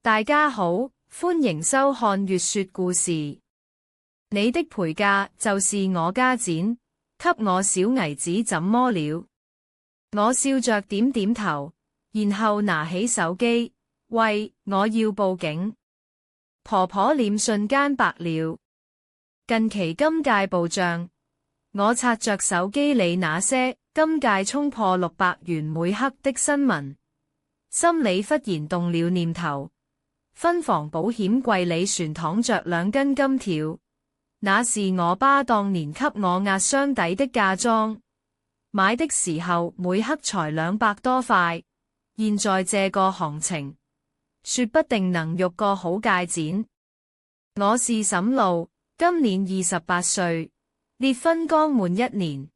大家好，歡迎收看月說故事。你的陪嫁就是我家剪，給我小姨子怎麼了？我笑着點點頭，然後拿起手機，喂，我要報警。婆婆臉瞬間白了。近期金界暴漲，我刷着手機裏那些金界衝破600元每克的新聞，心裏忽然動了念頭。分房保險櫃裏旋躺着2根金條，那是我爸當年給我壓箱底的嫁妝，買的時候每克才200多塊，現在這個行情，說不定能玉個好戒剪。我是沈露，今年28歲，結婚剛滿1年，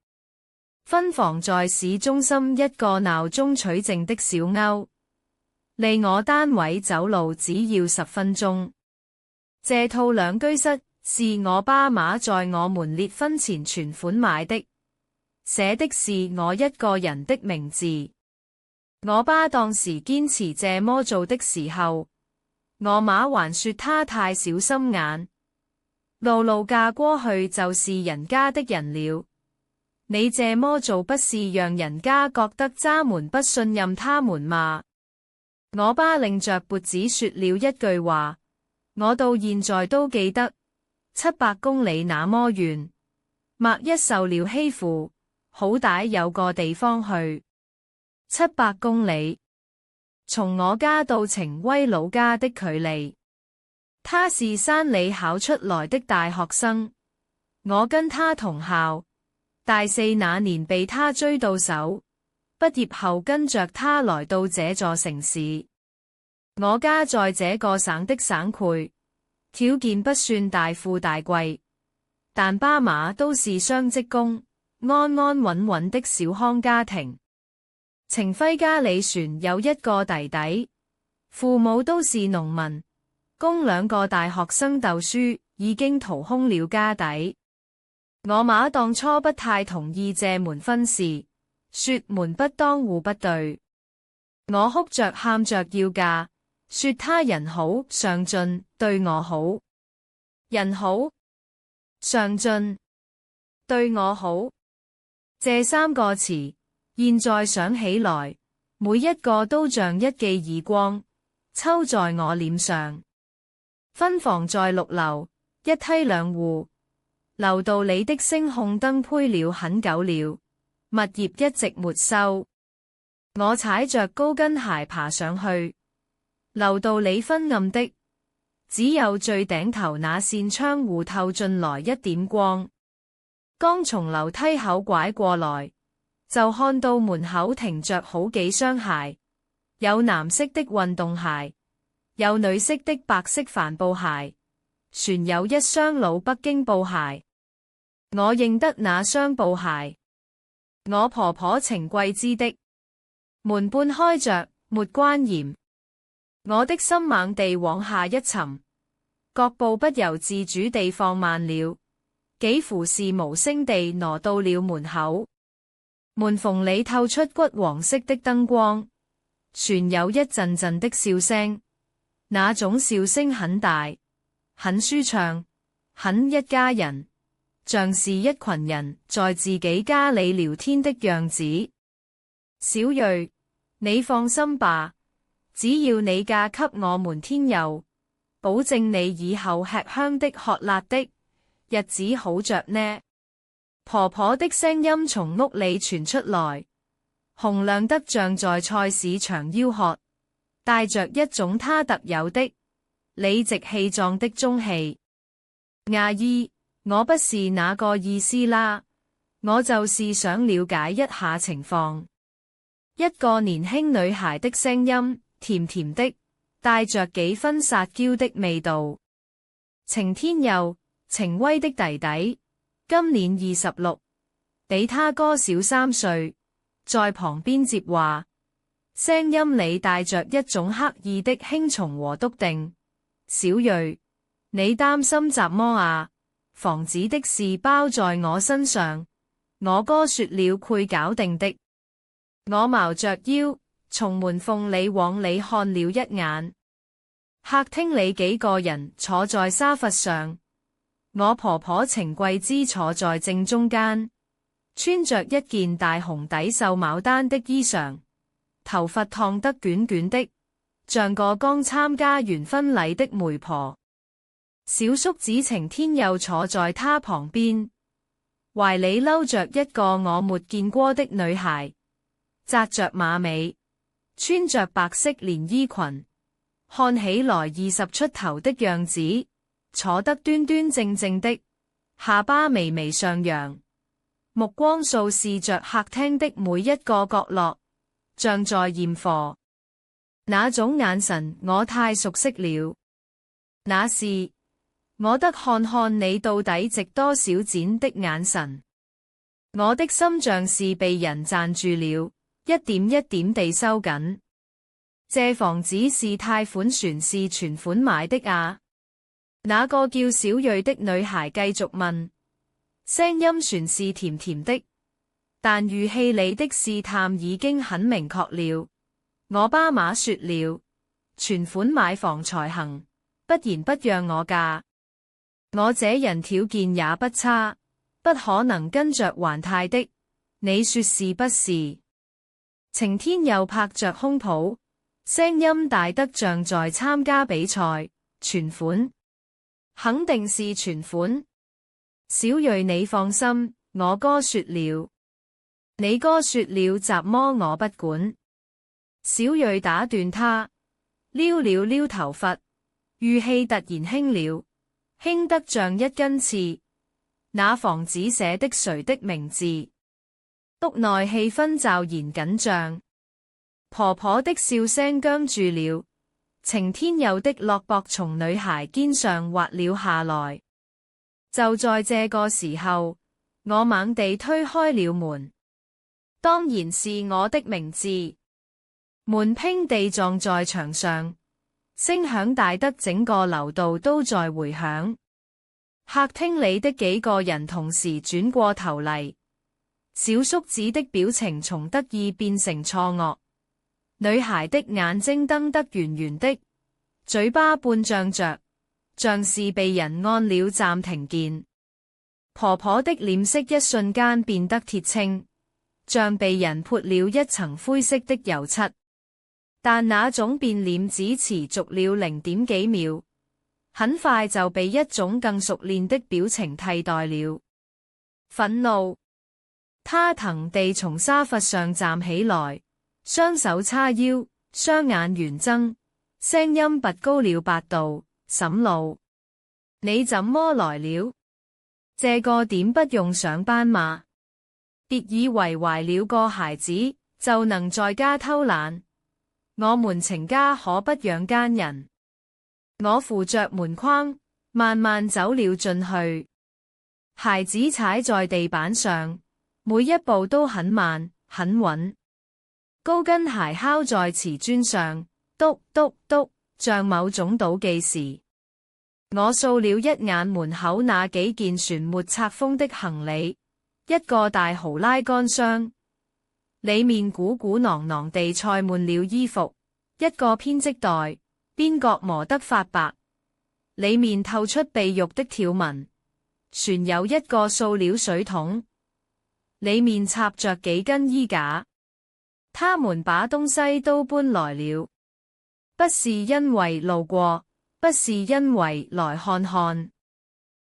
分房在市中心一個鬧中取靜的小歐。離我單位走路只要10分鐘。這套兩居室是我爸媽在我們結婚前存款買的，寫的是我一個人的名字。我爸當時堅持這麼做的時候，我媽還說他太小心眼，路路嫁過去就是人家的人了。你這麼做不是讓人家覺得渣們不信任他們嗎？我爸擰着脖子說了一句話，我到現在都記得：700公里那麼遠，萬一受了欺負，好歹有個地方去。700公里，從我家到晴威老家的距離。他是山裏考出來的大學生，我跟他同校，大4那年被他追到手。畢業後跟着他來到這座城市。我家在這個省的省會，條件不算大富大貴，但爸媽都是雙職工，安安穩穩的小康家庭。程輝家裏船有一個弟弟，父母都是農民，供2個大學生讀書已經掏空了家底。我媽當初不太同意這門婚事，說門不當戶不對。我哭着喊着要嫁，說他人好上進，對我好。人好上進對我好，這3個詞現在想起來，每一個都像一記耳光抽在我臉上。分房在6樓，一梯2戶，樓道裏的聲控燈配了很久了，物業一直沒收。我踩着高跟鞋爬上去，樓道裏昏暗的，只有最頂頭那扇窗戶透進來一點光。剛從樓梯口拐過來，就看到門口停着好幾雙鞋，有藍色的運動鞋，有女式的白色帆布鞋，船有一雙老北京布鞋。我認得那雙布鞋，我婆婆程桂枝的。門半開着，沒關嚴。我的心猛地往下一沉，腳步不由自主地放慢了，幾乎是無聲地挪到了門口。門縫裏透出橘黃色的燈光，傳有一陣陣的笑聲，那種笑聲很大，很舒暢，很一家人，像是一群人在自己家裏聊天的樣子。小瑞，你放心吧，只要你嫁給我們天佑，保證你以後吃香的喝辣的，日子好着呢。婆婆的聲音從屋裏傳出來，洪亮得像在菜市場吆喝，帶着一種她特有的理直氣壯的中氣。阿姨，我不是那個意思啦，我就是想了解一下情況。一個年輕女孩的聲音，甜甜的，帶着幾分撒嬌的味道。程天佑，程威的弟弟，今年26，比他哥小3歲，在旁邊接話，聲音裏帶着一種刻意的輕重和篤定。小瑞，你擔心什麼啊？房子的事包在我身上，我哥說了會搞定的。我貓着腰，從門縫裏往裏看了一眼。客廳裏幾個人坐在沙發上，我婆婆程桂枝坐在正中間，穿着一件大紅底繡牡丹的衣裳，頭髮燙得捲捲的，像個剛參加完婚禮的媒婆。小叔子程天佑坐在她旁邊，懷裏摟着一個我沒見過的女孩，紮着馬尾，穿着白色連衣裙，看起來20出頭的樣子，坐得端端正正的，下巴微微上揚，目光掃視着客廳的每一個角落，像在驗貨。那種眼神我太熟悉了，那是我得看看你到底值多少錢的眼神。我的心像是被人攢住了，一點一點地收緊。這房子是貸款船是存款買的啊？那個叫小蕊的女孩繼續問，聲音全是甜甜的，但語氣裏的試探已經很明確了。我爸媽說了，存款買房才行，不然不讓我嫁。我這人條件也不差，不可能跟着還貸的，你說是不是？程天佑拍着胸脯，聲音大得像在參加比賽。存款，肯定是存款。小蕊你放心，我哥說了。你哥說了怎麼我不管？小蕊打斷他，撩了撩頭髮，語氣突然輕了，輕得像一根刺。那房子寫的誰的名字？屋內氣氛驟然緊張，婆婆的笑聲僵住了。程天佑的胳膊從女孩肩上滑了下來。就在這個時候，我猛地推開了門。當然是我的名字。門砰地撞在牆上，聲響大得整個樓道都在回響。客廳裏的幾個人同時轉過頭嚟，小叔子的表情從得意變成錯愕，女孩的眼睛瞪得圓圓的，嘴巴半張着，像是被人按了暫停鍵。婆婆的臉色一瞬間變得鐵青，像被人潑了一層灰色的油漆，但那種變臉只持續了0點幾秒，很快就被一種更熟練的表情替代了。憤怒。她騰地從沙發上站起來，雙手叉腰，雙眼圓睜，聲音拔高了8度：沈露，你怎麼來了？這個點不用上班嗎？別以為懷了個孩子就能在家偷懶，我們程家可不養奸人。我扶着門框，慢慢走了進去。孩子踩在地板上，每一步都很慢，很穩。高跟鞋敲在瓷磚上，篤篤篤，像某種賭技時。我掃了一眼門口那幾件旋沒拆封的行李，一個大豪拉桿箱，裏面鼓鼓囊囊地塞滿了衣服；一個編織袋，邊角磨得發白，裏面透出碧玉的條紋；船有一個塑料水桶，裏面插着幾根衣架。他們把東西都搬來了，不是因為路過，不是因為來看看，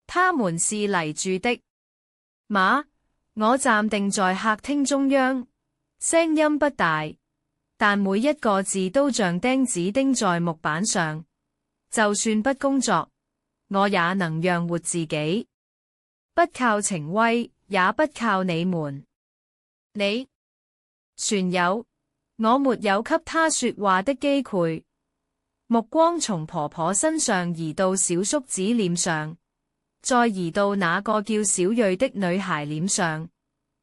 他們是嚟住的。媽，我站定在客廳中央，聲音不大，但每一個字都像釘子釘在木板上。就算不工作，我也能養活自己，不靠程威，也不靠你們。你船友，我沒有給他說話的機會。目光從婆婆身上移到小叔子臉上，再移到那個叫小蕊的女孩臉上，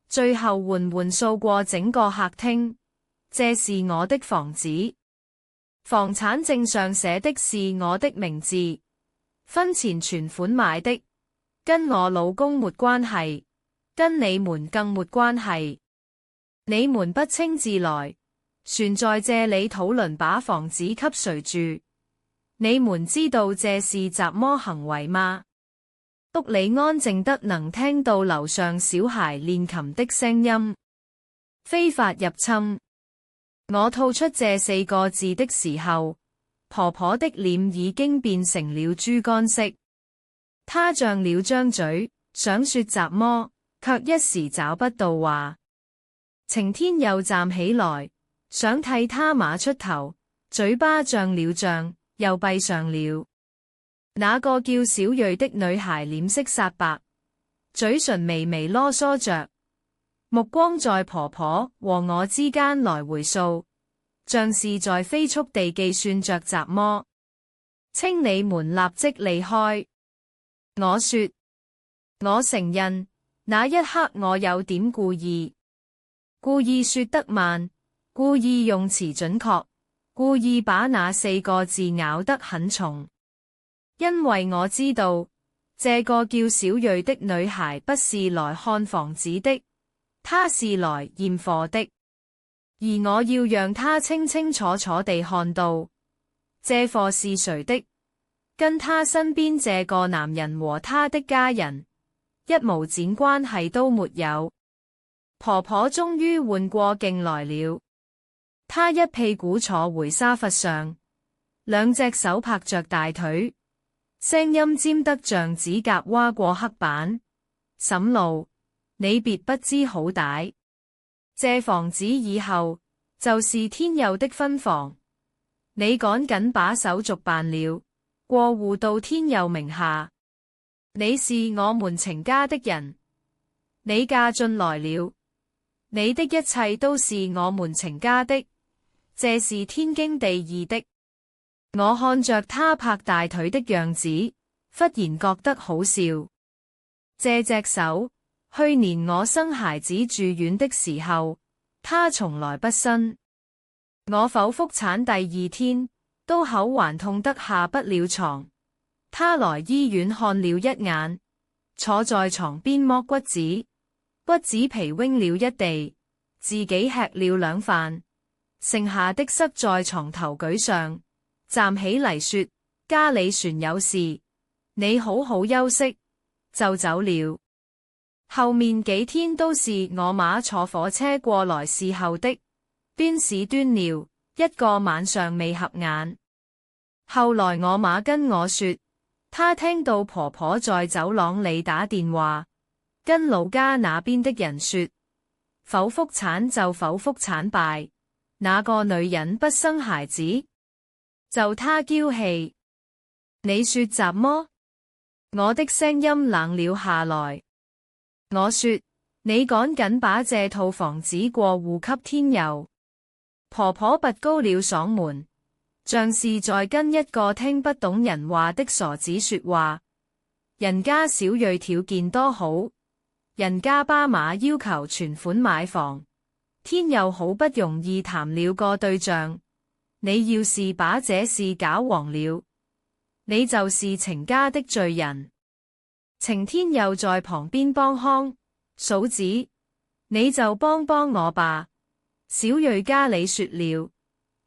最後緩緩掃過整個客廳。這是我的房子，房產證上寫的是我的名字，婚前存款買的，跟我老公沒關係，跟你們更沒關係。你們不請自來，船在這裏討論把房子給誰住，你們知道這是雜麼行為嗎？屋裏安靜得能聽到樓上小孩練琴的聲音。非法入侵。我吐出這4個字的時候，婆婆的臉已經變成了豬肝色。她張了張嘴，想說雜麼，卻一時找不到話。晴天又站起來，想替她碼出頭，嘴巴脹了脹，又閉上了。那個叫小蕊的女孩臉色煞白，嘴唇微微囉嗦着，目光在婆婆和我之間來回掃，像是在飛速地計算着雜麼。請你們立即離開。我說，我承認，那一刻我有點故意說得慢，故意用詞準確，故意把那4個字咬得很重。因為我知道，這個叫小蕊的女孩不是來看房子的，她是來驗貨的。而我要讓她清清楚楚地看到，這貨是誰的，跟她身邊這個男人和他的家人一毛錢關係都沒有。婆婆終於緩過勁來了，她一屁股坐回沙發上，兩隻手拍着大腿，聲音尖得像指甲劃過黑板。沈露，你別不知好歹，這房子以後就是天佑的分房，你趕緊把手續辦了，過戶到天佑名下。你是我們程家的人，你嫁進來了，你的一切都是我們程家的，這是天經地義的。我看着他拍大腿的樣子，忽然覺得好笑。這隻手，去年我生孩子住院的時候，他從來不伸。我剖腹產第2天，都口還痛得下不了床，他來醫院看了一眼，坐在床邊剝骨子，骨子皮扔了一地，自己吃了2飯，剩下的塞在床頭舉上。站起嚟說，家裏船有事，你好好休息，就走了。後面幾天都是我媽坐火車過來侍候的，端屎端尿，一個晚上未合眼。後來我媽跟我說，她聽到婆婆在走廊裏打電話，跟老家那邊的人說，剖腹產就剖腹產敗，那個女人不生孩子，就他嬌氣。你說雜麼？我的聲音冷了下來。我說，你趕緊把這套房子過戶給天佑。婆婆拔高了嗓門，像是在跟一個聽不懂人話的傻子說話。人家小蕊條件多好，人家爸媽要求存款買房，天佑好不容易談了個對象。你要是把這事搞黃了，你就是程家的罪人。晴天又在旁邊幫腔，嫂子，你就幫幫我吧。小蕊家裏說了，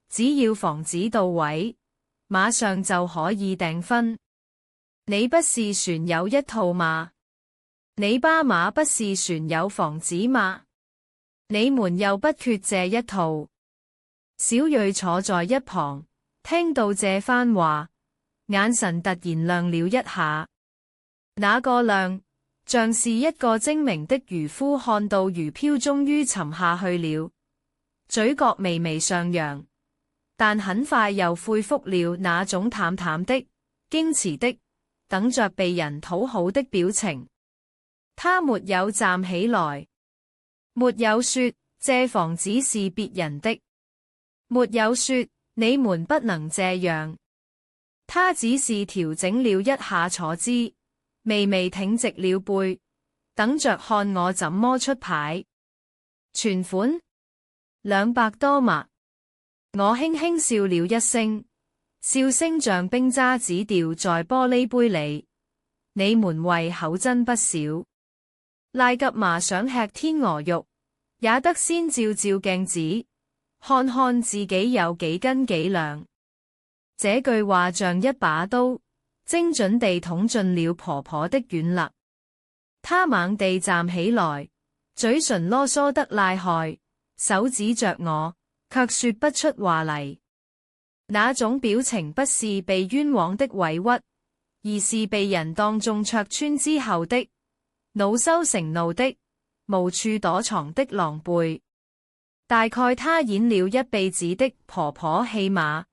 只要房子到位，馬上就可以訂婚。你不是船有一套嗎？你爸媽不是船有房子嗎？你們又不缺這一套。小蕊坐在一旁，聽到這番話，眼神突然亮了一下。那個亮，像是一個精明的漁夫看到魚漂終於沉下去了，嘴角微微上揚，但很快又恢復了那種淡淡的、矜持的、等着被人討好的表情。他沒有站起來，沒有說這房子是別人的。沒有說你們不能這樣，他只是調整了一下坐姿，微微挺直了背，等着看我怎麼出牌。存款200多嘛。我輕輕笑了一聲，笑聲像冰渣子掉在玻璃杯裏。你們胃口真不少。賴吉麻想吃天鵝肉，也得先照照鏡子，看看自己有幾斤幾兩。這句話像一把刀，精準地捅進了婆婆的軟肋。她猛地站起來，嘴唇囉嗦得厲害，手指着我，卻說不出話嚟。那種表情不是被冤枉的委屈，而是被人當眾戳穿之後的惱羞成怒的無處躲藏的狼狽。大概她演了一輩子的婆婆戲碼，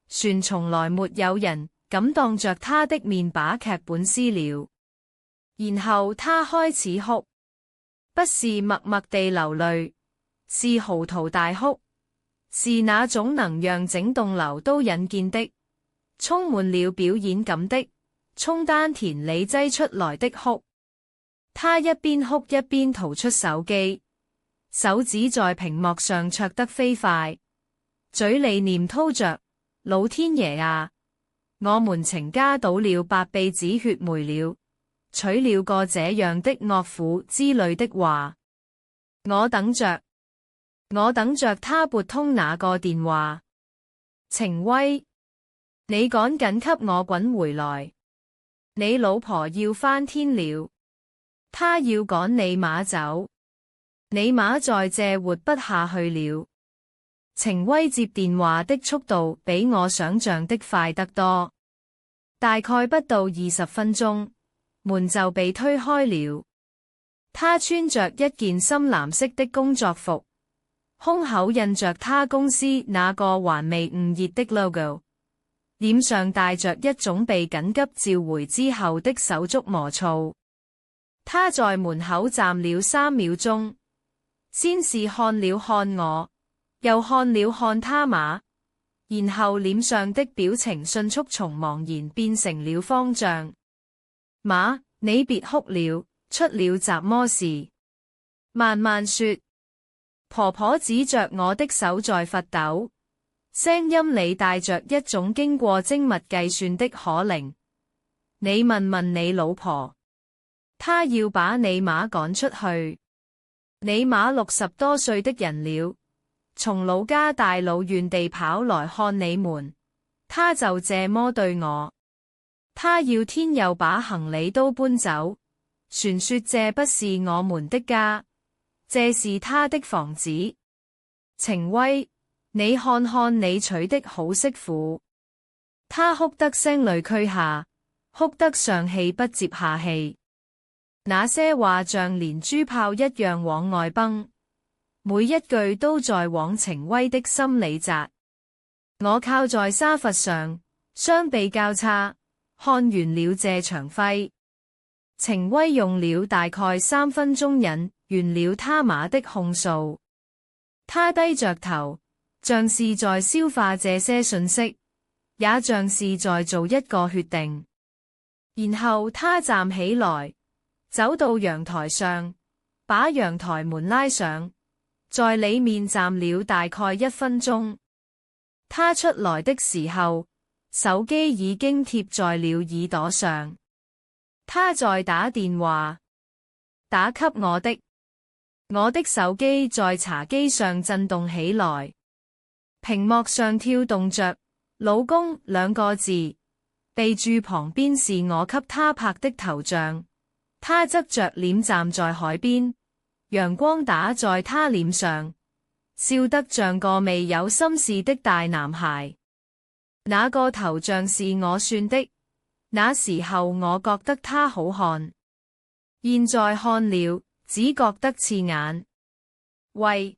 船從來沒有人敢當着她的面把劇本撕了。然後她開始哭，不是默默地流淚，是嚎啕大哭，是那種能讓整棟樓都引見的，充滿了表演感的，從丹田裡擠出來的哭。她一邊哭一邊掏出手機，手指在屏幕上戳得飛快，嘴裡念叨着：老天爺啊，我們程家倒了8輩子血霉了，娶了個這樣的岳父之類的話。我等着他撥通那個電話。程威，你趕緊給我滾回來，你老婆要翻天了，她要趕你媽走，你媽在這活不下去了。程威接電話的速度比我想象的快得多，大概不到20分鐘，門就被推開了。他穿着一件深藍色的工作服，胸口印着他公司那個還未焐熱的 logo， 臉上帶着一種被緊急召回之後的手足無措。他在門口站了3秒鐘，先是看了看我，又看了看他媽，然後臉上的表情迅速從茫然變成了慌張。媽，你別哭了，出了什麼事？慢慢說。婆婆指着我的手在發抖，聲音裡帶着一種經過精密計算的可靈。你問問你老婆，她要把你媽趕出去。你媽60多歲的人了，從老家大老遠地跑來看你們，她就這麼對我。她要天佑把行李都搬走，傳說這不是我們的家，這是她的房子。程威，你看看你娶的好媳婦。她哭得聲淚俱下，哭得上氣不接下氣，那些話像連珠炮一樣往外崩，每一句都在往程威的心裡砸。我靠在沙發上，雙臂交叉，看完了這場輝。程威用了大概3分鐘引完了他媽的控訴，他低着頭，像是在消化這些訊息，也像是在做一個決定。然後他站起來，走到陽台上，把陽台門拉上，在裡面站了大概1分鐘。他出來的時候，手機已經貼在了耳朵上。他在打電話，打給我的。我的手機在茶几上震動起來，屏幕上跳動着“老公”2個字，備註旁邊是我給他拍的頭像。他側着臉站在海邊，陽光打在他臉上，笑得像個未有心事的大男孩。那個頭像是我算的，那時候我覺得他好看，現在看了只覺得刺眼。喂，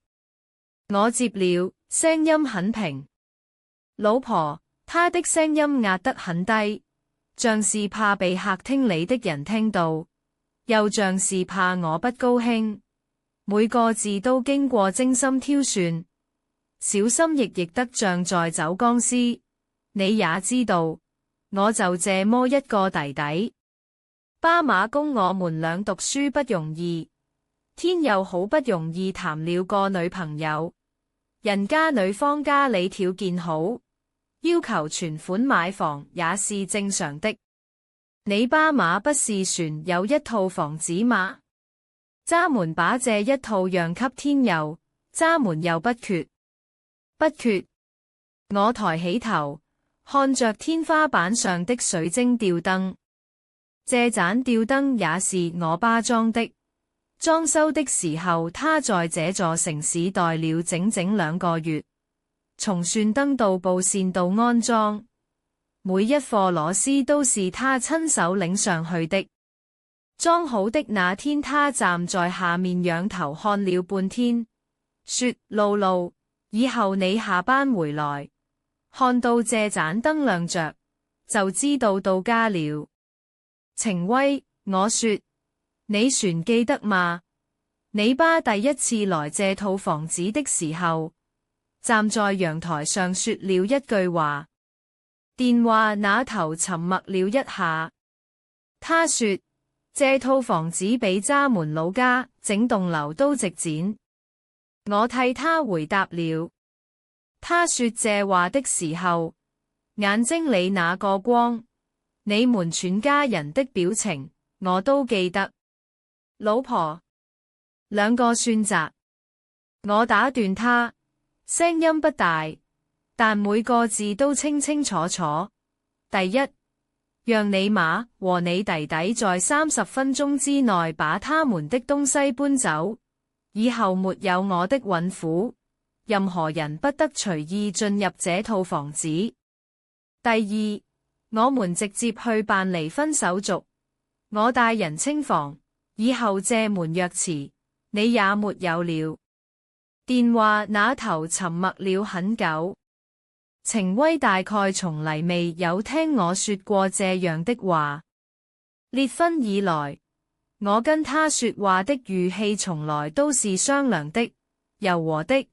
我接了，聲音很平。老婆，他的聲音壓得很低，像是怕被客廳裡的人聽到，又像是怕我不高興。每個字都經過精心挑選，小心翼翼得像在走鋼絲。你也知道，我就這麼一個弟弟。爸媽供我們倆讀書不容易，天佑好不容易談了個女朋友，人家女方家裡條件好，要求存款買房也是正常的。你爸媽不是船有一套房子嗎？渣門把這一套讓給天佑，渣門又不缺。不缺。我抬起頭，看着天花板上的水晶吊燈，這盞吊燈也是我爸裝的。裝修的時候，他在這座城市待了整整2個月，從旋燈到布線到安裝，每一顆螺絲都是他親手擰上去的。裝好的那天，他站在下面仰頭看了半天，說：露露，以後你下班回來，看到這盞燈亮着，就知道到家了。晴威，我說，你船記得嗎？你爸第一次來這套房子的時候，站在陽台上說了一句話。電話那頭沉默了一下，他說，這套房子比渣門老家整棟樓都值錢。我替他回答了。他說這話的時候，眼睛裏那個光，你們全家人的表情，我都記得。老婆，2個選擇。我打斷他，聲音不大，但每個字都清清楚楚。第一，讓你媽和你弟弟在30分鐘之內把他們的東西搬走，以後沒有我的允許，任何人不得隨意進入這套房子。第二，我們直接去辦離婚手續，我帶人清房，以後這門若遲，你也沒有了。電話那頭沉默了很久。晴威大概從來未有聽我說過這樣的話。結婚以來，我跟他說話的語氣從來都是商量的、柔和的，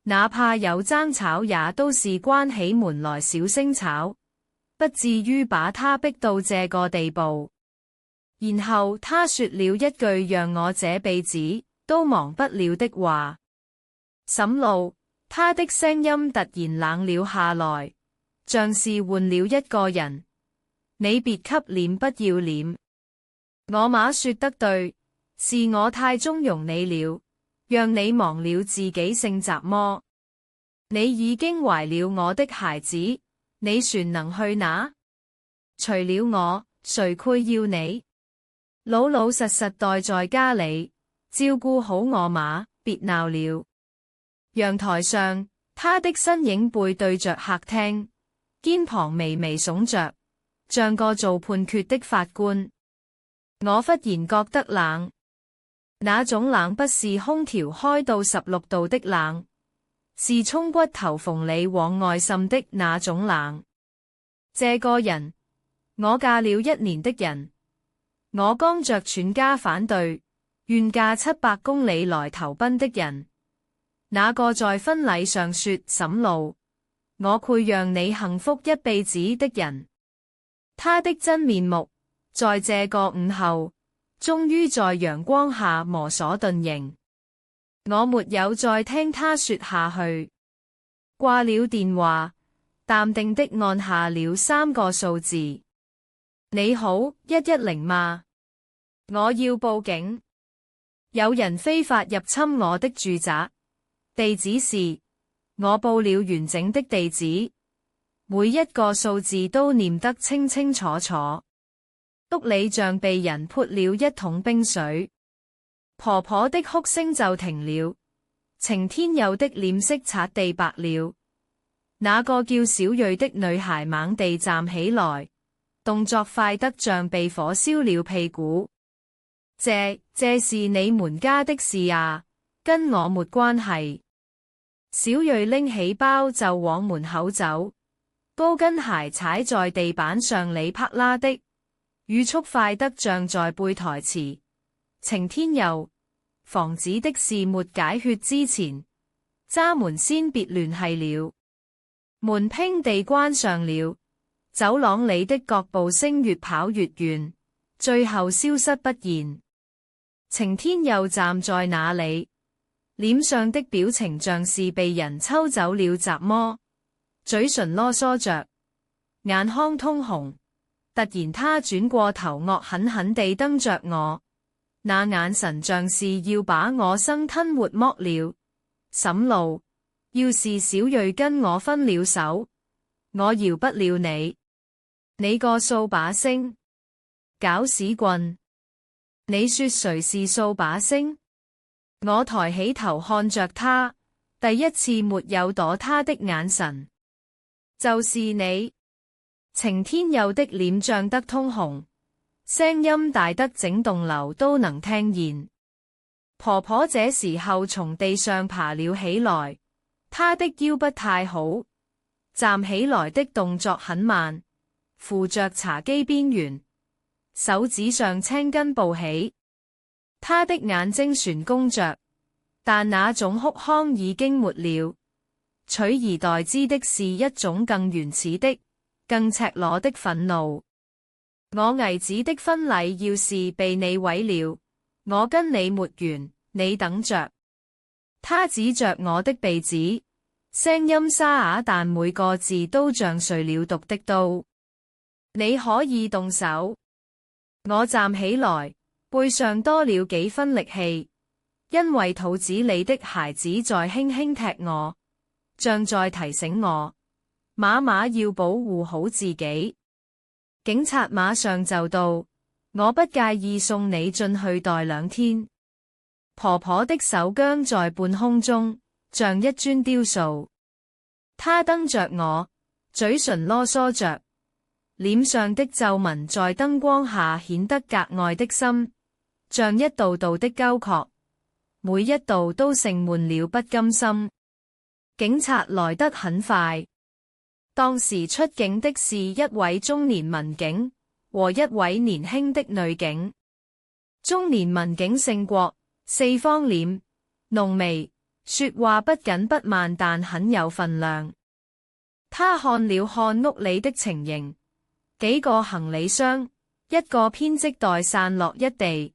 哪怕有爭吵也都是關起門來小聲吵，不至於把他逼到這個地步。然後他說了一句讓我這輩子都忘不了的話。沈露，他的聲音突然冷了下來，像是換了一個人。你別給臉不要臉。我媽說得對，是我太縱容你了，讓你忘了自己姓習麼。你已經懷了我的孩子，你船能去哪？除了我，誰配要你？老老實實待在家裏，照顧好我媽，別鬧了。陽台上，他的身影背對着客廳，肩膀微微聳着，像個做判決的法官。我忽然覺得冷，那種冷不是空調開到16度的冷，是衝骨頭縫裏往外滲的那種冷。這個人，我嫁了1年的人，我剛着全家反對，願駕700公里來投奔的人。那個在婚禮上說沈露，我配讓你幸福一輩子的人，他的真面目在這個午後終於在陽光下磨所遁形。我沒有再聽他說下去，掛了電話，淡定的按下了3個數字。你好，110嗎？我要報警，有人非法入侵我的住宅。地址是，我報了完整的地址，每一個數字都念得清清楚楚。屋裏像被人潑了一桶冰水，婆婆的哭聲就停了，晴天佑的臉色擦地白了。那個叫小蕊的女孩猛地站起來，動作快得像被火燒了屁股。這是你們家的事啊，跟我沒關係。小蕊拎起包就往門口走，高跟鞋踩在地板上里啪啦的，語速快得像在背台詞。晴天佑，房子的事沒解決之前，渣門先別聯繫了。門砰地關上了，走廊裏的腳步聲越跑越遠，最後消失不見。晴天佑站在那裏，臉上的表情像是被人抽走了雜麼，嘴唇囉嗦着，眼眶通紅。突然他轉過頭惡狠狠地瞪着我，那眼神像是要把我生吞活剝了。沈露，要是小蕊跟我分了手，我饒不了你。你個掃把星，攪屎棍！你說誰是掃把星？我抬起頭看着他，第一次沒有躲他的眼神。就是你。程天佑的臉漲得通紅，聲音大得整棟樓都能聽見。婆婆這時候從地上爬了起來，她的腰不太好，站起來的動作很慢，扶着茶几邊緣，手指上青筋暴起。她的眼睛旋弓着，但那種哭腔已經沒了，取而代之的是一種更原始的、更赤裸的憤怒。我兒子的婚禮要是被你毀了，我跟你沒完，你等着。他指着我的鼻子，聲音沙啞，但每個字都像垂了毒的刀。你可以動手。我站起來，背上多了幾分力氣，因為肚子裏的孩子在輕輕踢我，像在提醒我，媽媽要保護好自己。警察馬上就到，我不介意送你進去待2天。婆婆的手僵在半空中，像一尊雕塑。她瞪着我，嘴唇囉嗦着，臉上的皺紋在燈光下顯得格外的深，像一道道的溝壑，每一道都盛滿了不甘心。警察來得很快。當時出警的是一位中年民警和一位年輕的女警。中年民警姓郭，四方臉，濃眉，說話不緊不慢，但很有分量。他看了看屋裏的情形，幾個行李箱，一個編織袋散落一地。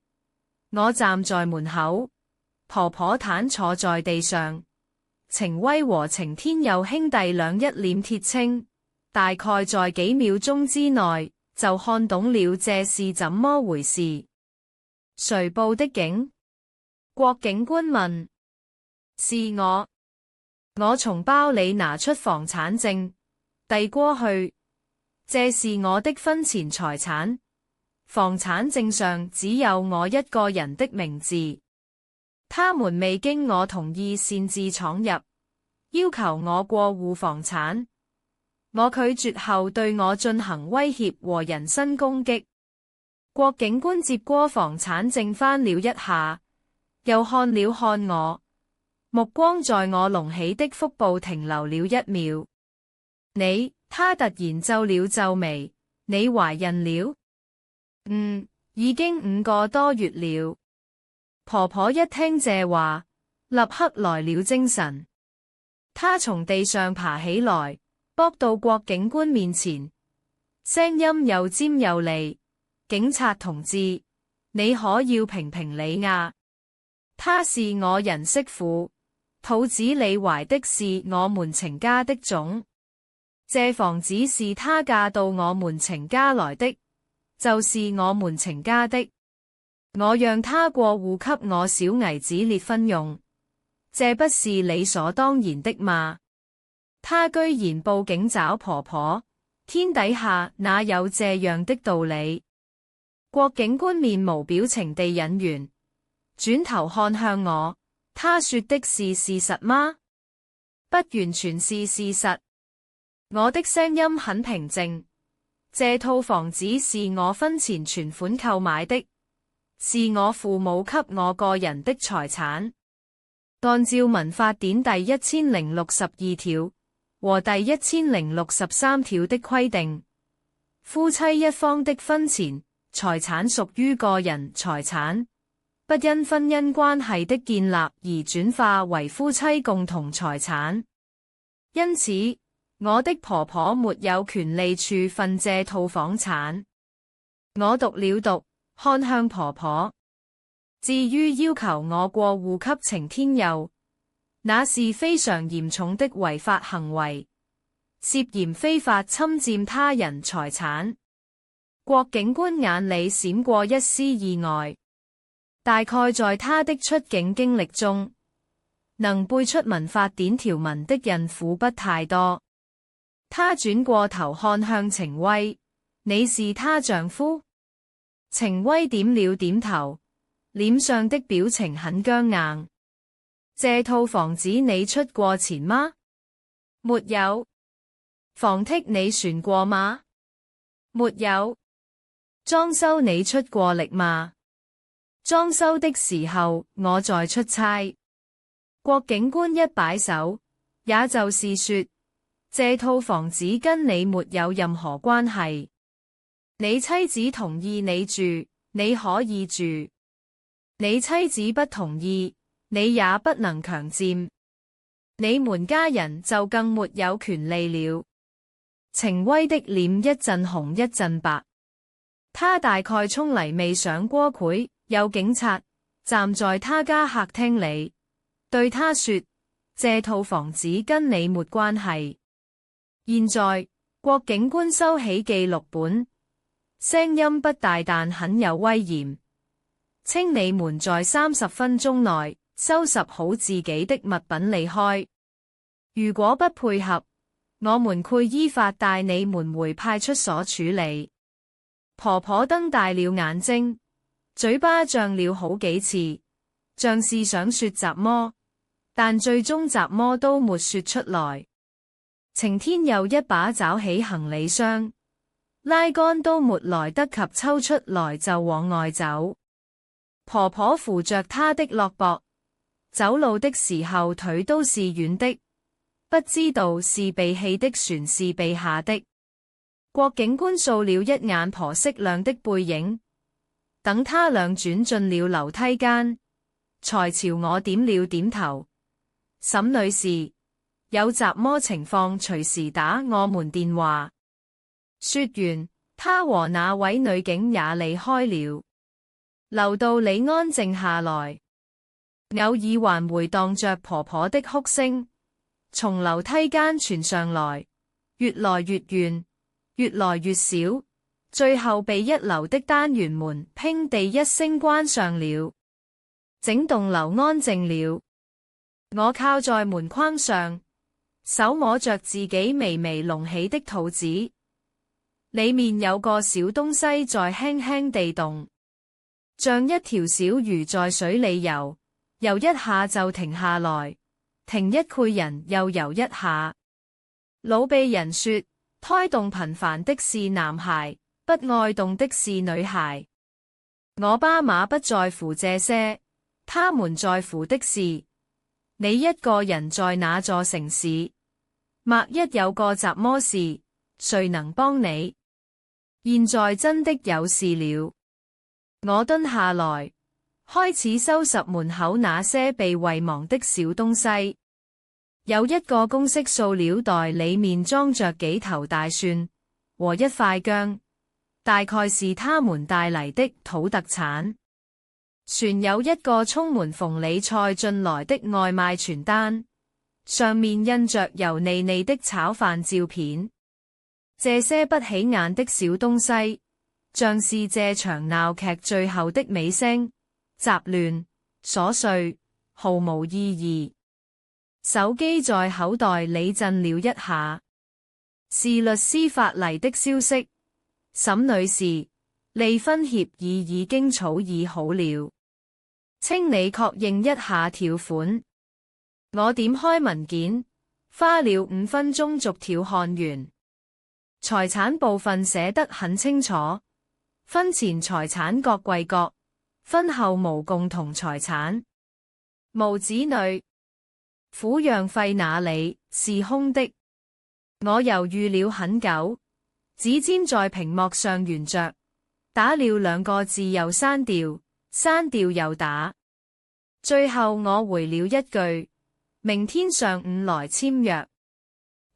我站在門口，婆婆癱坐在地上。程威和程天佑兄弟倆一臉鐵青，大概在幾秒鐘之內就看懂了這是怎麼回事。誰報的警？郭警官問。是我。我從包裏拿出房產證，遞過去。這是我的婚前財產，房產證上只有我一個人的名字。他們未經我同意擅自闖入，要求我過戶房產。我拒絕後對我進行威脅和人身攻擊。郭警官接過房產證翻了一下，又看了看我，目光在我隆起的腹部停留了1秒。他突然皺了皺眉，你懷孕了？已經5個多月了。婆婆一聽這話，立刻來了精神。她從地上爬起來，撲到郭警官面前，聲音又尖又利：警察同志，你可要評評理呀！她是我人媳婦，肚子裏懷的是我們程家的種，這房子是她嫁到我們程家來的，就是我們程家的。我讓她過戶給我小姨子結婚用，這不是理所當然的嗎？她居然報警找婆婆，天底下哪有這樣的道理？郭警官面無表情地引完，轉頭看向我，他說的是事實嗎？不完全是事實。我的聲音很平靜，這套房子是我婚前存款購買的，是我父母給我個人的財產。按照民法典第1062條和第1063條的規定，夫妻一方的婚前財產屬於個人財產，不因婚姻關係的建立而轉化為夫妻共同財產。因此，我的婆婆沒有權利處分這套房產。我讀了讀，看向婆婆。至於要求我過戶給程天佑，那是非常嚴重的違法行為，涉嫌非法侵佔他人財產。郭警官眼裏閃過一絲意外，大概在他的出境經歷中，能背出民法典條文的孕婦不太多。他轉過頭看向程威，你是他丈夫？程威點了點頭，臉上的表情很僵硬。這套房子你出過錢嗎？沒有。房屉你旋過嗎？沒有。裝修你出過力嗎？裝修的時候我在出差。郭警官一擺手，也就是說，這套房子跟你沒有任何關係。你妻子同意你住，你可以住。你妻子不同意，你也不能強佔。你們家人就更沒有權利了。程威的臉一陣紅一陣白，他大概從來未想過會有警察站在他家客廳裏，對他說：這套房子跟你沒關係。現在，郭警官收起記錄本，聲音不大但很有威嚴。請你們在30分鐘內收拾好自己的物品離開。如果不配合，我們會依法帶你們回派出所處理。婆婆瞪大了眼睛，嘴巴張了好幾次，像是想說什麼，但最終什麼都沒說出來。晴天又一把抓起行李箱，拉桿都沒來得及抽出來就往外走。婆婆扶着她的胳膊，走路的時候腿都是軟的。不知道是被棄的船是被下的。郭警官掃了一眼婆媳倆的背影，等他倆轉進了樓梯間，才朝我點了點頭。沈女士，有什麼情況隨時打我們電話。說完，他和那位女警也離開了。樓道裏安靜下來，偶爾還回蕩着婆婆的哭聲。從樓梯間傳上來，越來越遠，越來越少，最後被一樓的單元門砰地一聲關上了。整棟樓安靜了。我靠在門框上，手摸着自己微微隆起的肚子，裏面有個小東西在輕輕地動，像一條小魚在水裏游，游一下就停下來。停一會人又游一下。老輩人說，胎動頻繁的是男孩，不愛動的是女孩。我爸媽不在乎這些，他們在乎的是你一個人在那座城市，萬一有個什麼事，誰能幫你？現在真的有事了。我蹲下來，開始收拾門口那些被遺忘的小東西。有一個公式塑料袋，裡面裝着幾頭大蒜和一塊薑，大概是他們帶嚟的土特產。船有一個充滿鳳梨菜進來的外賣傳單，上面印着油膩膩的炒飯照片。這些不起眼的小東西，像是這場鬧劇最後的尾聲，雜亂、瑣碎，毫無意義。手機在口袋裡震了一下，是律師發嚟的消息。沈女士，離婚協議已經草擬好了，請你確認一下條款。我點開文件，花了5分鐘逐條看完。財產部分寫得很清楚，婚前財產各歸各，婚後無共同財產，無子女，撫養費那裡是空的。我猶豫了很久，指尖在屏幕上沿着，打了2個字又刪掉，刪掉又打。最後我回了一句：明天上午來簽約。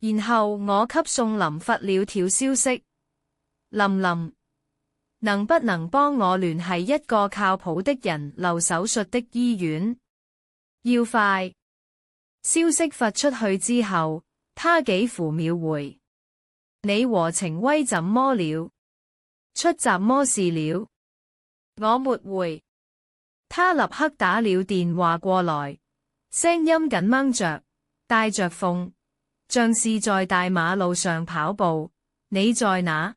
然後我給宋林發了條消息：林林，能不能幫我聯繫一個靠譜的人留手術的醫院？要快。消息發出去之後，他幾乎秒回：你和程威怎麼了？出什麼事了？我沒回。他立刻打了電話過來，聲音緊掹着，帶着諷像是在大馬路上跑步。你在哪？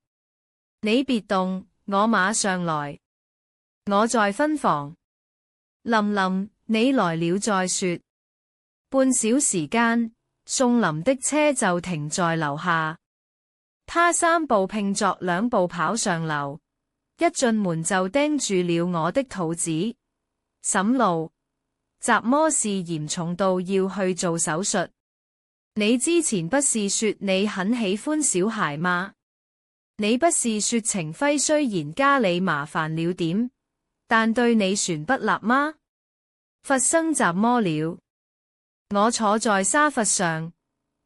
你別動，我馬上來。我在分房。琳琳，你來了再說。半小時間，宋琳的車就停在樓下。他3步併作2步跑上樓，一進門就盯住了我的肚子。沈露，怎麼是嚴重到要去做手術？你之前不是說你很喜歡小孩嗎？你不是說程輝雖然家裏麻煩了點，但對你船不立嗎？發生怎麼了？我坐在沙發上，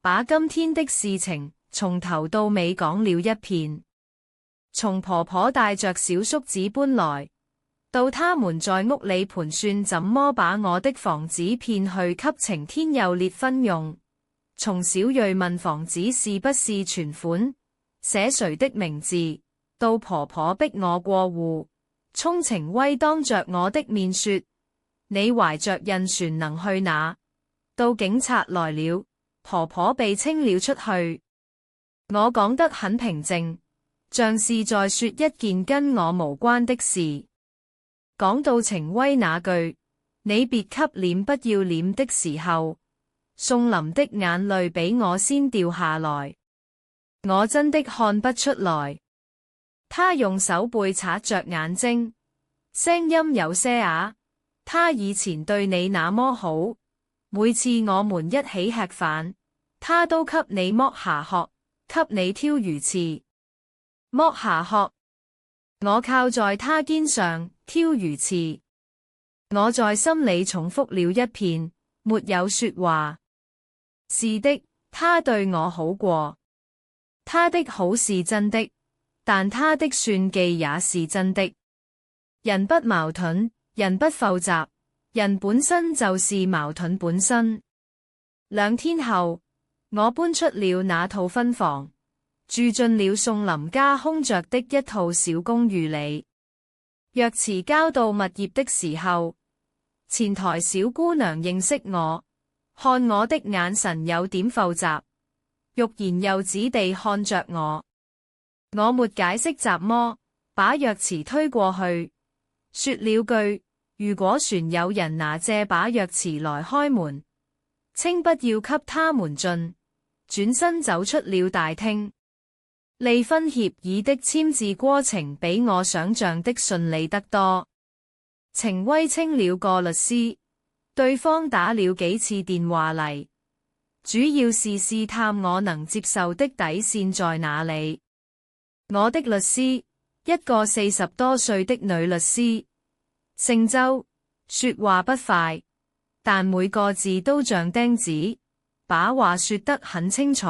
把今天的事情從頭到尾講了一遍。從婆婆帶着小叔子搬來，到他們在屋裏盤算怎麼把我的房子騙去給程天佑結婚用，從小瑞問房子是不是存款，寫誰的名字，到婆婆逼我過戶，沖程威當着我的面說你懷着孕船能去哪，到警察來了，婆婆被清了出去。我講得很平靜，像是在說一件跟我無關的事。講到程威那句你別給臉不要臉的時候，宋琳的眼淚比我先掉下來。我真的看不出來。他用手背擦着眼睛，聲音有些啞。他以前對你那麼好，每次我們一起吃飯，他都給你剝下殼，給你挑魚刺。剝下殼，我靠在他肩上挑魚刺。我在心裏重複了一遍，沒有說話。是的，他對我好過。他的好是真的，但他的算計也是真的。人不矛盾，人不複雜，人本身就是矛盾本身。2天後，我搬出了那套分房，住進了宋琳家空着的一套小公寓裏。若遲交到物業的時候，前台小姑娘認識我，看我的眼神有點複雜，欲言又止地看着我。我沒解釋怎麼，把鑰匙推過去，說了句如果船有人拿這把鑰匙來開門，請不要給他們進，轉身走出了大廳。離婚協議的簽字過程比我想象的順利得多。程威請了個律師，對方打了幾次電話嚟，主要是試探我能接受的底線在哪裏。我的律師，一個40多歲的女律師，姓周，說話不快，但每個字都像釘子，把話說得很清楚。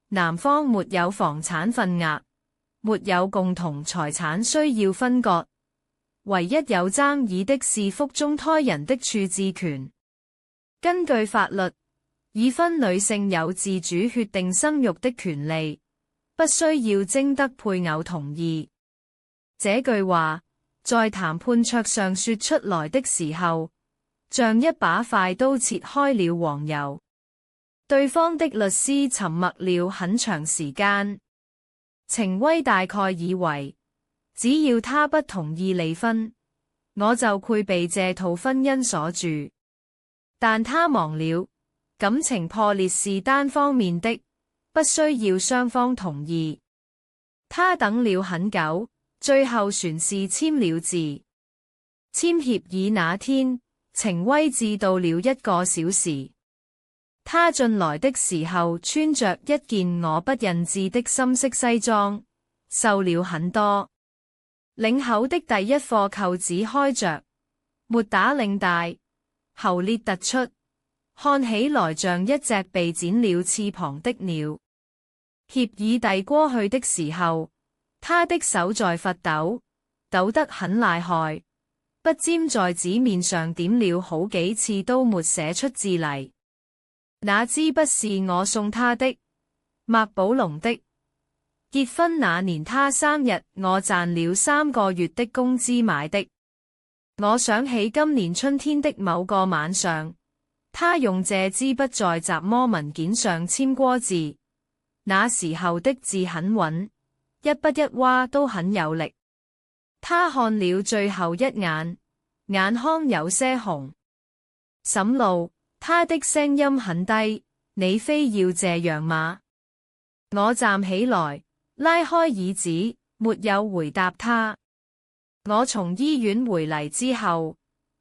男方沒有房產份額，沒有共同財產需要分割，唯一有爭議的是腹中胎人的處置權。根據法律，已婚女性有自主決定生育的權利，不需要徵得配偶同意。這句話在談判桌上說出來的時候，像一把快刀切開了黃油。對方的律師沉默了很長時間。程威大概以為，只要他不同意離婚，我就配備這套婚姻鎖住。但他忘了，感情破裂是單方面的，不需要雙方同意。他等了很久，最後船是簽了字。簽協議那天，程威至到了1個小時。他進來的時候穿着一件我不認字的深色西裝，瘦了很多。領口的第一顆扣子開着，沒打領帶，喉裂突出，看起來像一隻被剪了翅膀的鳥。協議遞過去的時候，他的手在發抖，抖得很厲害，筆尖在紙面上點了好幾次都沒寫出字嚟。那支筆是我送他的，麥寶龍的。結婚那年他生日，我賺了3個月的工資買的。我想起今年春天的某個晚上，他用借支筆在雜麼文件上簽過字，那時候的字很穩，一筆一畫都很有力。他看了最後一眼，眼眶有些紅。沈路，他的聲音很低，你非要這樣嗎？我站起來，拉開椅子，沒有回答他。我從醫院回嚟之後，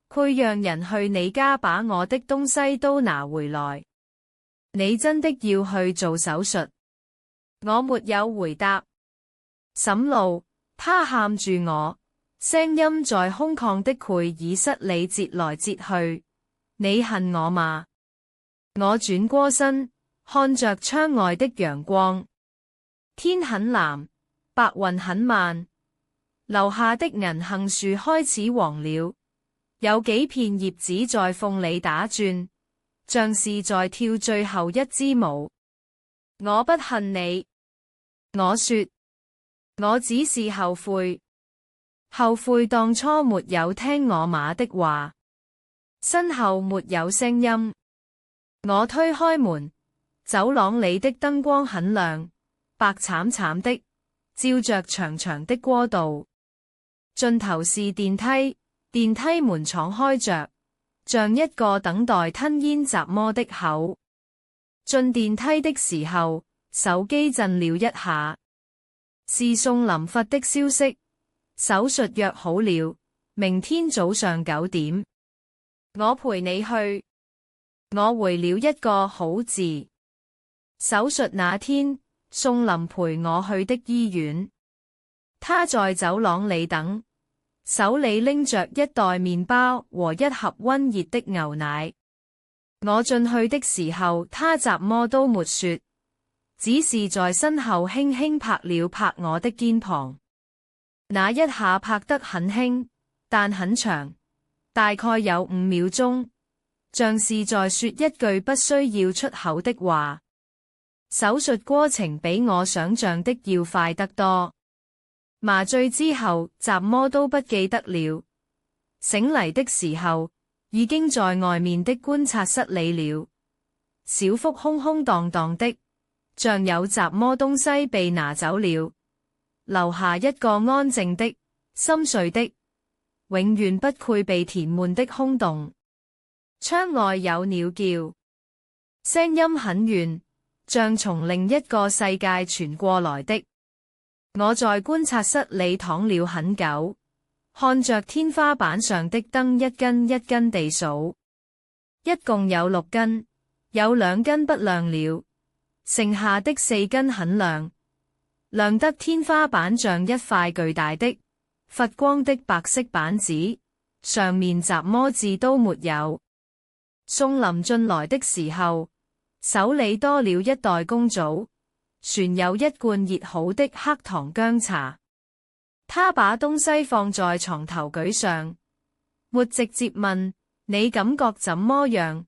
會讓人去你家把我的東西都拿回來。你真的要去做手術？我沒有回答。沈路，他喊住我，聲音在空曠的會議室裏折來折去。你恨我嗎？我轉過身，看着窗外的陽光。天很藍，白雲很慢，樓下的銀杏樹開始黃了。有幾片葉子在風裏打轉，像是在跳最後一支舞。我不恨你，我說，我只是後悔，後悔當初沒有聽我媽的話。身後沒有聲音，我推開門，走廊裏的燈光很亮，白慘慘的，照着長長的過道，盡頭是電梯。電梯門敞開着，像一個等待吞咽雜麼的口。進電梯的時候，手機震了一下，是宋林發的消息，手術約好了，明天早上9點。我陪你去。我回了一個好字。手術那天，宋林陪我去的醫院，他在走廊裏等。手裏拎着一袋麵包和一盒溫熱的牛奶。我進去的時候，他雜麼都沒說，只是在身後輕輕拍了拍我的肩膀。那一下拍得很輕，但很長，大概有5秒鐘，像是在說一句不需要出口的話。手術過程比我想象的要快得多。麻醉之後，雜麼都不記得了。醒嚟的時候，已經在外面的觀察室裏了。小腹空空蕩蕩的，像有雜麼東西被拿走了，留下一個安靜的、深邃的、永遠不會被填滿的空洞。窗外有鳥叫，聲音很遠，像從另一個世界傳過來的。我在觀察室裏躺了很久，看着天花板上的燈一根一根地數，一共有6根，有2根不亮了，剩下的4根很亮，亮得天花板像一塊巨大的發光的白色板子，上面雜麼字都沒有。宋林進來的時候，手裏多了一袋公棗，旋有一罐熱好的黑糖薑茶。他把東西放在床頭舉上，沒直接問你感覺怎麼樣，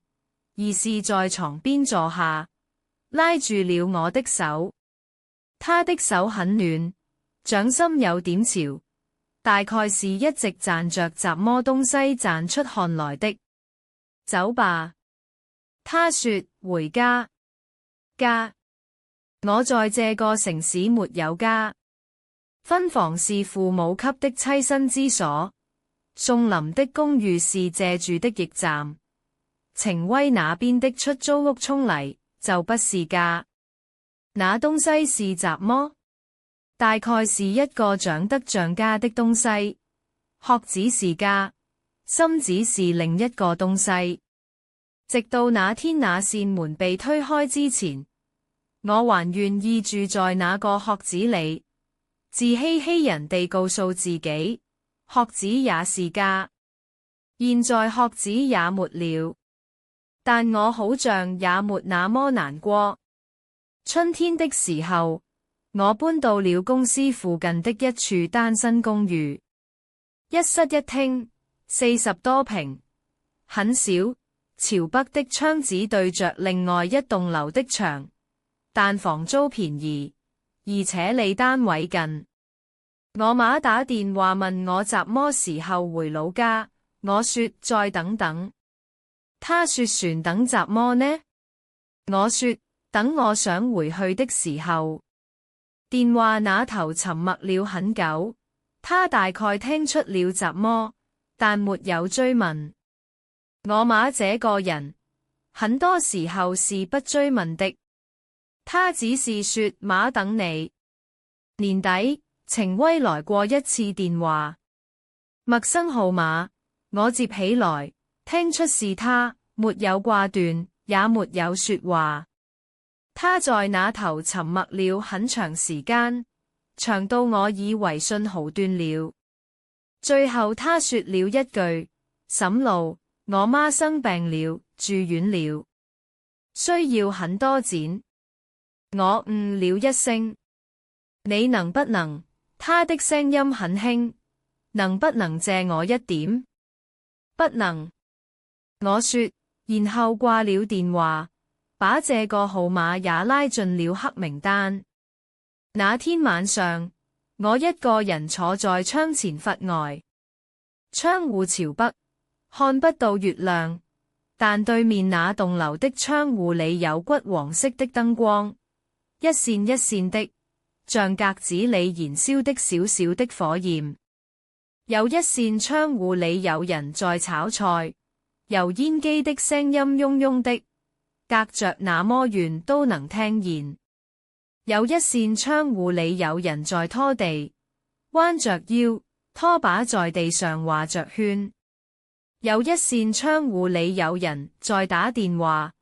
而是在床邊坐下，拉住了我的手。他的手很暖，掌心有點潮，大概是一直攢着雜麼東西攢出汗來的。走吧，他說，回家。家。我在這個城市沒有家，分房是父母給的棲身之所，宋林的公寓是借住的驛站，晴威那邊的出租屋涌嚟就不是家。那東西是雜麼？大概是一個長得像家的東西，殼子是家，心子是另一個東西。直到那天那扇門被推開之前，我還願意住在那個殼子裏，自欺欺人地告訴自己，殼子也是家。現在殼子也沒了，但我好像也沒那麼難過。春天的時候，我搬到了公司附近的一處單身公寓，一室一廳，40多平，很小，朝北的窗子對着另外一棟樓的牆。但房租便宜，而且離單位近。我媽打電話問我雜麼時候回老家，我說再等等。他說船等雜麼呢？我說等我想回去的時候。電話那頭沉默了很久，他大概聽出了雜麼，但沒有追問。我媽這個人，很多時候是不追問的，他只是說媽等你。年底，程威來過一次電話，陌生號碼，我接起來，聽出是他，沒有掛斷，也沒有說話。他在那頭沉默了很長時間，長到我以為信號斷了。最後他說了一句：沈路，我媽生病了，住院了，需要很多錢。我了一聲。你能不能？他的聲音很輕，能不能借我一點？不能。我說，然後掛了電話，把這個號碼也拉進了黑名單。那天晚上，我一個人坐在窗前發呆，窗戶朝北，看不到月亮，但對面那棟樓的窗戶裏有橘黃色的燈光，一線一線的，像格子裏燃燒的小小的火焰。有一扇窗戶裏有人在炒菜，油煙機的聲音嗡嗡的，隔着那麼遠都能聽見。有一扇窗戶裏有人在拖地，彎着腰，拖把在地上畫着圈。有一扇窗戶裏有人在打電話，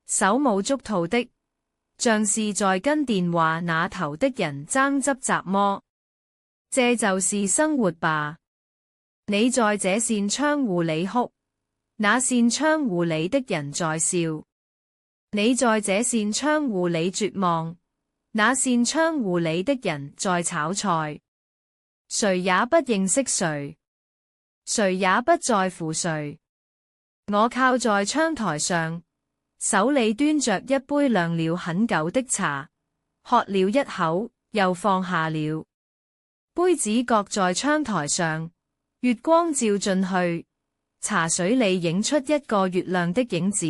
手舞足蹈的，像是在跟電話那頭的人爭執雜麼。這就是生活吧。你在這扇窗戶裏哭，那扇窗戶裏的人在笑。你在這扇窗戶裏絕望，那扇窗戶裏的人在炒菜。誰也不認識誰，誰也不在乎誰。我靠在窗台上，手裏端着一杯晾了很久的茶，喝了一口，又放下了。杯子擱在窗台上，月光照進去，茶水裏映出一個月亮的影子，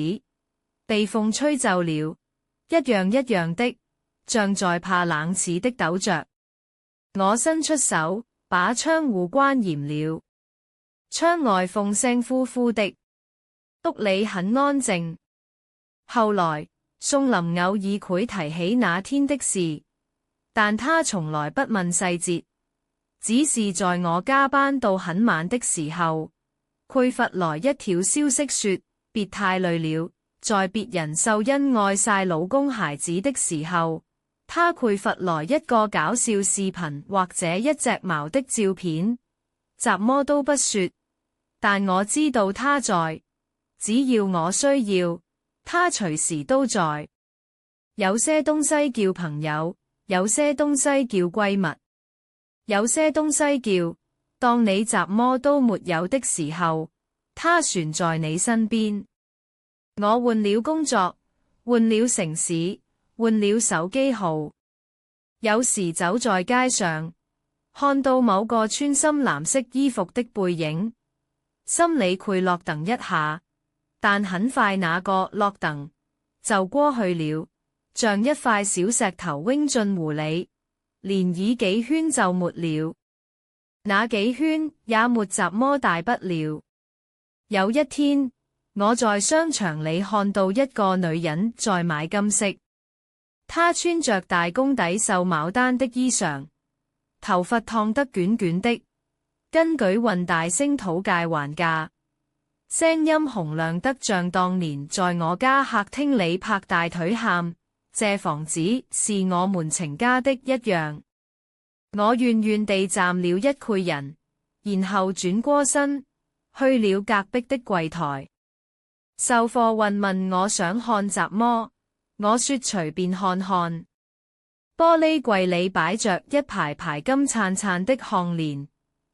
被風吹皺了，一樣一樣的，像在怕冷似的抖着。我伸出手，把窗戶關嚴了。窗外風聲呼呼的，屋裏很安靜。後來，宋林偶爾會提起那天的事，但他從來不問細節。只是在我加班到很晚的時候，佢發來一條消息說，別太累了。在別人秀恩愛曬老公孩子的時候，他會發來一個搞笑視頻或者一隻貓的照片，什麼都不說。但我知道他在，只要我需要，他隨時都在。有些東西叫朋友，有些東西叫閨蜜。有些東西叫，當你什麼都沒有的時候，他存在你身邊。我換了工作，換了城市，換了手機號。有時走在街上，看到某個穿深藍色衣服的背影，心裏會落噔一下，但很快那個落噔就過去了，像一塊小石頭扔進湖裏。漣漪幾圈就沒了，那幾圈也沒怎麼大不了。有一天，我在商場裏看到一個女人在買金飾，她穿着大公底繡牡丹的衣裳，頭髮燙得捲捲的，跟舉運大聲討價還價，聲音洪亮得像當年在我家客廳裏拍大腿喊這房子是我們程家的一樣。我遠遠地站了一會人，然後轉過身去了隔壁的櫃台。售貨員問我想看什麼，我說隨便看看。玻璃櫃裏擺着一排排金燦燦的項鏈、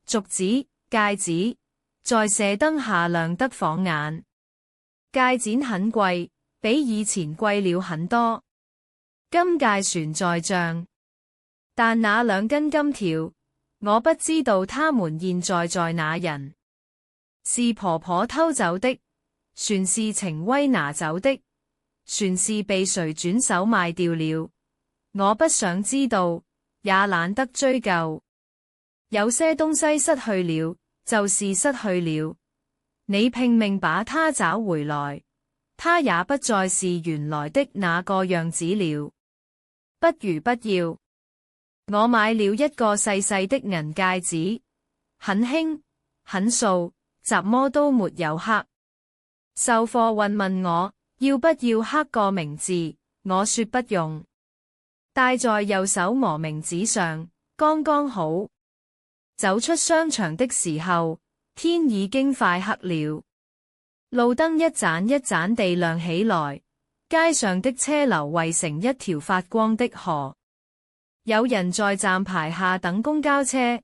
鐲子、戒指，在射燈下亮得晃眼。戒指很貴，比以前貴了很多。金戒船在帳，但那兩根金條，我不知道他們現在在哪人。是婆婆偷走的，船是程威拿走的，船是被誰轉手賣掉了？我不想知道，也懶得追究。有些東西失去了，就是失去了。你拼命把它找回來，它也不再是原來的那個樣子了。不如不要。我買了一個細細的銀戒指，很輕，很素，怎麼都沒有刻。售貨運問我要不要刻個名字，我說不用。戴在右手磨名指上，剛剛好。走出商場的時候，天已經快黑了，路燈一盞一盞地亮起來，街上的車流圍成一條發光的河。有人在站牌下等公交車，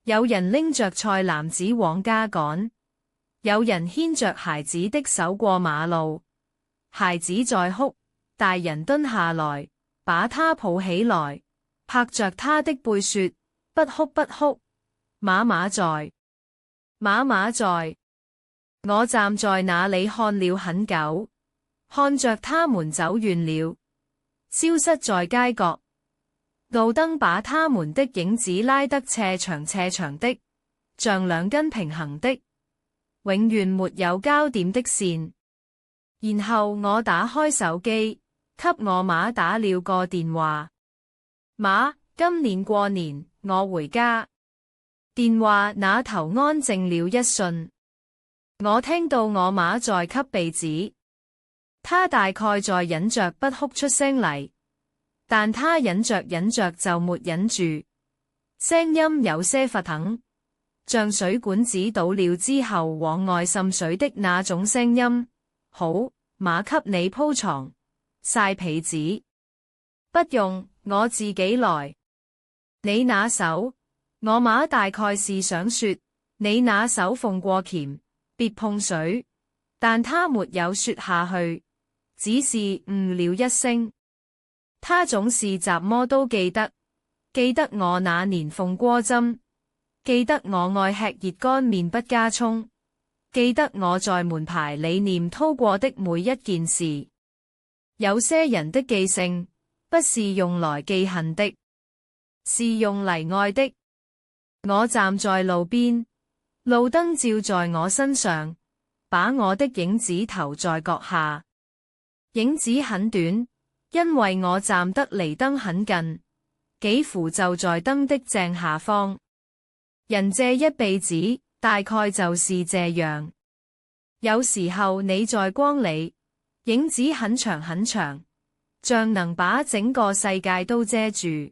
有人拎着菜籃子往家趕，有人牽着孩子的手過馬路。孩子在哭，大人蹲下來，把他抱起來，拍着他的背說：不哭不哭，媽媽在，媽媽在。我站在那裡看了很久，看着他們走遠了，消失在街角。路燈把他們的影子拉得斜長斜長的，像兩根平衡的，永遠沒有交點的線。然後我打開手機，給我媽打了個電話。媽，今年過年我回家。電話那頭安靜了一瞬，我聽到我媽在吸鼻子，她大概在忍着不哭出聲嚟，但她忍着忍着就沒忍住，聲音有些發疼，像水管子倒了之後往外滲水的那種聲音。好，媽給你鋪床，曬被子。不用，我自己來。你那手。我媽大概是想說，你那手縫過鉗，別碰水，但她沒有說下去，只是了一聲。她總是怎麼都記得，記得我那年縫鍋針，記得我愛吃熱乾麵不加蔥，記得我在門牌裡念叨過的每一件事。有些人的記性，不是用來記恨的，是用嚟愛的。我站在路邊，路燈照在我身上，把我的影子投在角下。影子很短，因為我站得離燈很近，幾乎就在燈的正下方。人這一輩子，大概就是這樣。有時候你在光裡，影子很長很長，像能把整個世界都遮住。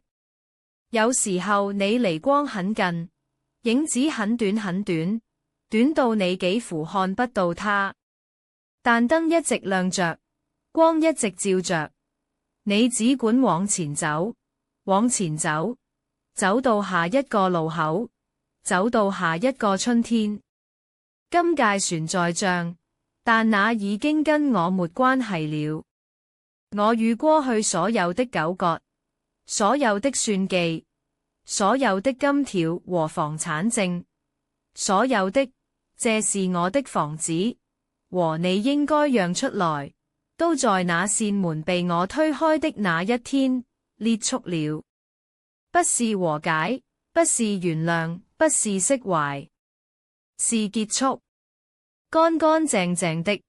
有時候你離光很近，影子很短很短，短到你幾乎看不到它。但燈一直亮着，光一直照着，你只管往前走，往前走，走到下一個路口，走到下一個春天。今屆船在漲，但那已經跟我沒關係了。我與過去所有的糾葛，所有的算計，所有的金條和房產證，所有的這是我的房子，和你應該讓出來，都在那扇門被我推開的那一天結束了。不是和解，不是原諒，不是釋懷，是結束，乾乾淨淨的。